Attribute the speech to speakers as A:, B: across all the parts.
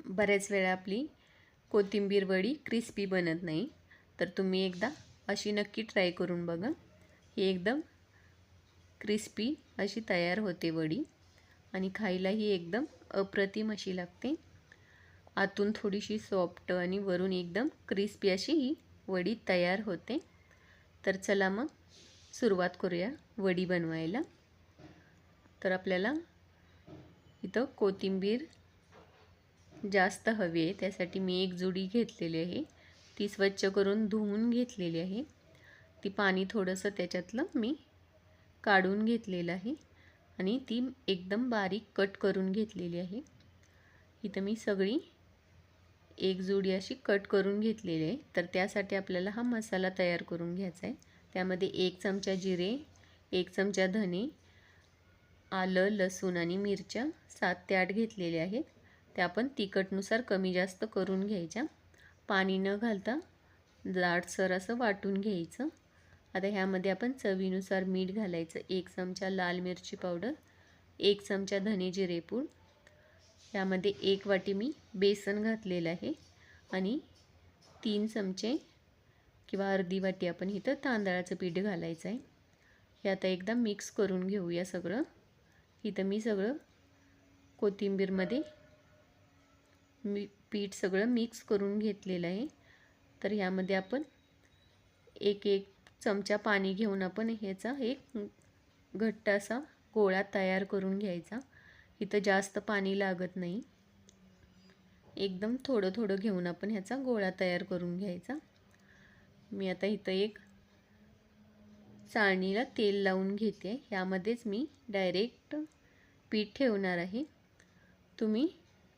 A: बऱ्याच वेळा आपली कोथिंबीर वडी क्रिस्पी बनत नाही, तर तुम्ही एकदा अशी नक्की ट्राय करून बघा। ही एकदम क्रिस्पी अशी तयार होते वडी आणि खायलाही एकदम अप्रतिम अशी लागते। आतून थोडीशी सॉफ्ट आणि वरून एकदम क्रिस्पी अशी ही वडी तयार होते। तर चला मग सुरुवात करूया वडी बनवायला। तर आपल्याला इथं कोथिंबीर जास्त हवी आहे, त्यासाठी मी एक जुडी घेतलेली आहे। ती स्वच्छ करून धुवून घेतलेली आहे। ती पाणी थोडंसं त्याच्यातलं मी काढून घेतलेलं आहे आणि ती एकदम बारीक कट करून घेतलेली आहे। इथं मी सगळी एक जुडी अशी कट करून घेतलेली आहे। तर त्यासाठी आपल्याला हा मसाला तयार करून घ्यायचा आहे। त्यामध्ये 1 चमचा जिरे, 1 चमचा धने, आलं, लसूण आणि मिरच्या 7 ते 8 घेतलेल्या आहेत। त्या आपण तिखटनुसार कमी जास्त करून घ्यायच्या। पाणी न घालता जाडसर असं वाटून घ्यायचं। आता ह्यामध्ये आपण चवीनुसार मीठ घालायचं, 1 चमचा लाल मिरची पावडर, 1 चमचा धने जिरे पूड, यामध्ये 1 वाटी मी बेसन घातलेलं आहे आणि 3 चमचे किंवा अर्धी वाटी आपण इथं तांदळाचं पीठ घालायचं आहे। हे आता एकदा मिक्स करून घेऊया सगळं। इथं मी सगळं कोथिंबीरमध्ये पीठ सगळं मिक्स करून घेतलेलं आहे। तर ह्यामध्ये आपण एक चमचा पाणी घेऊन आपण ह्याचा एक घट्ट असा गोळा तयार करून घ्यायचा। इथं जास्त पाणी लागत नाही, एकदम थोडं थोडं घेऊन आपण ह्याचा गोळा तयार करून घ्यायचा। मी आता इथं एक चाळणीला तेल लावून घेते। ह्यामध्येच मी डायरेक्ट पीठ ठेवणार आहे। तुम्ही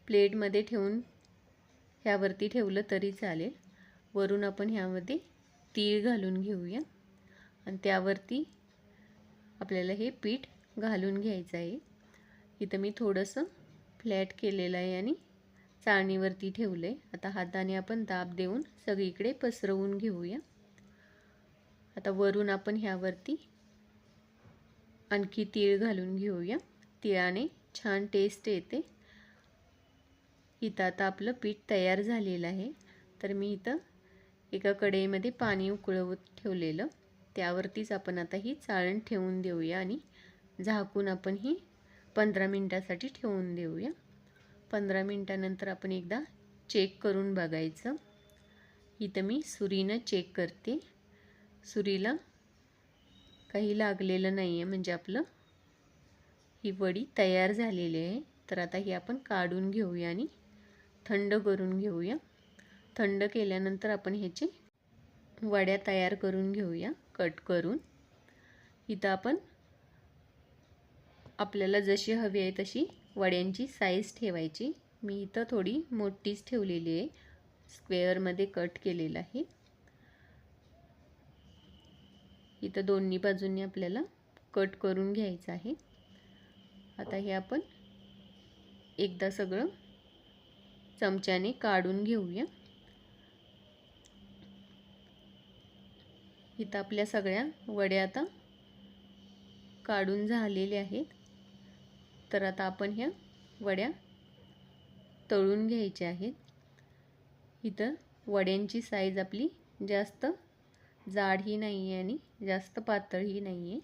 A: प्लेटमध्ये ठेवून ह्यावरती ठेवलं तरी चालेल। वरून आपण ह्यामध्ये तीळ घालून घेऊया आणि त्यावरती आपल्याला हे पीठ घालून घ्यायचं आहे। इथं मी थोडंसं फ्लॅट केलेलं आहे आणि चाळणीवरती ठेवलं आहे। आता हाताने आपण दाब देऊन सगळीकडे पसरवून घेऊया। आता वरून आपण ह्यावरती आणखी तीळ घालून घेऊया। तिळाने छान टेस्ट येते। इथं आता आपलं पीठ तयार झालेलं आहे। तर मी इथं एका कढईमध्ये पाणी उकळवत ठेवलेलं, त्यावरतीच आपण आता ही चाळण ठेवून देऊया आणि झाकून आपण ही 15 मिनिटासाठी ठेवून देऊया। 15 मिनिटानंतर आपण एकदा चेक करून बघायचं। इथं मी सुरीनं चेक करते, सुरीला काही लागलेलं नाही आहे, म्हणजे आपलं ही वडी तयार झालेली आहे। तर आता ही आपण काढून घेऊया आणि थंड करून घेऊया। थंड केल्यानंतर आपण ह्याची वड्या तयार करून घेऊया कट करून। इथं आपण आपल्याला जशी हवी आहे तशी वड्यांची साईज ठेवायची। मी इथं थोडी मोठीच ठेवलेली आहे, स्क्वेअरमध्ये कट केलेलं आहे। इथं दोन्ही बाजूंनी आपल्याला कट करून घ्यायचं आहे। आता हे आपण एकदा सगळं चमच्याने काढून घेऊया। इथं आपल्या सगळ्या वड्या आता काढून झालेल्या आहेत। तर आता आपण ह्या वड्या तळून घ्यायच्या आहेत। इथं वड्यांची साईज आपली जास्त जाडही नाही आहे आणि जास्त पातळही नाही आहे।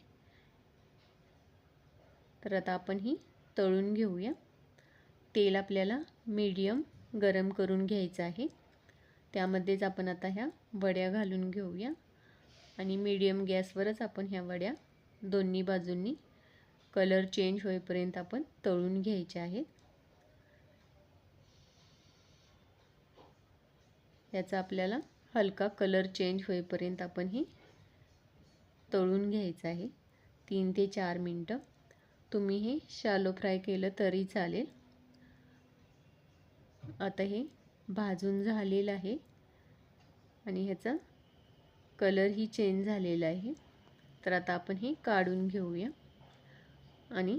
A: तर आता आपण ही तळून घेऊया। तेल आपल्याला मीडियम गरम करून घ्यायचं आहे। त्यामध्येच आपण आता ह्या वड्या घालून घेऊया आणि मीडियम गॅसवरच आपण ह्या वड्या दोन्ही बाजूंनी कलर चेंज होईपर्यंत आपण तळून घ्यायच्या आहेत। याचा आपल्याला हलका कलर चेंज होईपर्यंत आपण हे तळून घ्यायचं आहे, 3 ते 4 मिनिटं। तुम्ही हे शॅलो फ्राय केलं तरी चालेल। आता हे भाजून झालेलं आहे आणि ह्याचा कलरही चेंज झालेला आहे। तर आता आपण हे काढून घेऊया आणि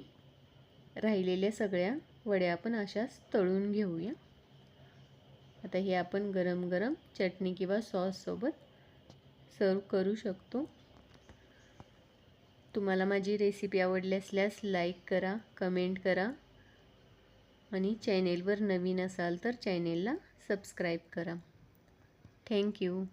A: राहिलेल्या सगळ्या वड्या आपण अशाच तळून घेऊया। आता हे आपण गरम गरम चटणी किंवा सॉस सोबत सर्व करू शकतो। तुम्हाला माझी रेसिपी आवडली असल्यास लाईक करा, कमेंट करा आणि चॅनेलवर नवीन असाल तर चॅनेलला सबस्क्राईब करा. थँक्यू.